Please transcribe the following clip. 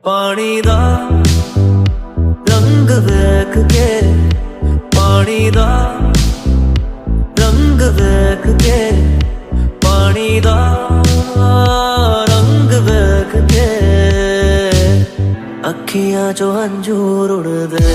ਪਾਣੀ ਦਾ ਰੰਗ ਵੇਖ ਕੇ, ਪਾਣੀ ਦਾ ਰੰਗ ਵੇਖ ਕੇ, ਪਾਣੀ ਦਾ ਰੰਗ ਵੇਖ ਕੇ ਅੱਖੀਆਂ ਚੋਂ ਹੰਝੂ ਰੁੜਦੇ।